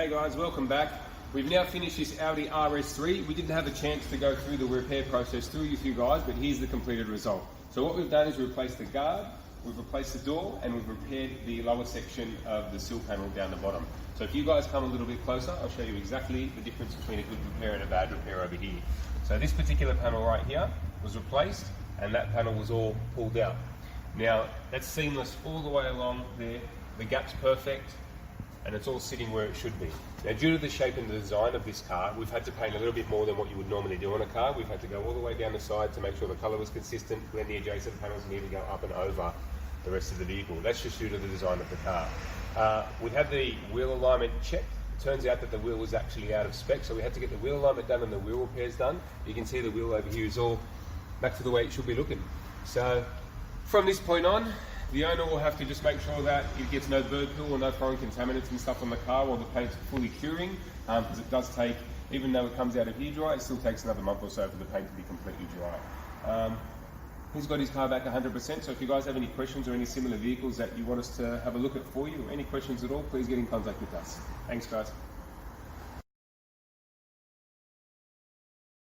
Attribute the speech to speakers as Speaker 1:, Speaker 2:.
Speaker 1: Hey guys, welcome back. We've now finished this Audi RS3. We didn't have a chance to go through the repair process through with you guys, but here's the completed result. So what we've done is replaced the guard, we've replaced the door, and we've repaired the lower section of the sill panel down the bottom. So if you guys come a little bit closer, I'll show you exactly the difference between a good repair and a bad repair over here. So this particular panel right here was replaced, and that panel was all pulled out. Now, that's seamless all the way along there. The gap's perfect, and it's all sitting where it should be. Now, due to the shape and the design of this car, we've had to paint a little bit more than what you would normally do on a car. We've had to go all the way down the side to make sure the colour was consistent, when the adjacent panels need to go up and over the rest of the vehicle. That's just due to the design of the car. We had the wheel alignment checked. It turns out that the wheel was actually out of spec, so we had to get the wheel alignment done and the wheel repairs done. You can see the wheel over here is all back to the way it should be looking. So from this point on, the owner will have to just make sure that it gets no bird poo or no foreign contaminants and stuff on the car while the paint's fully curing, because it does take, even though it comes out of here dry, it still takes another month or so for the paint to be completely dry. He's got his car back 100%, so if you guys have any questions or any similar vehicles that you want us to have a look at for you, or any questions at all, please get in contact with us. Thanks guys.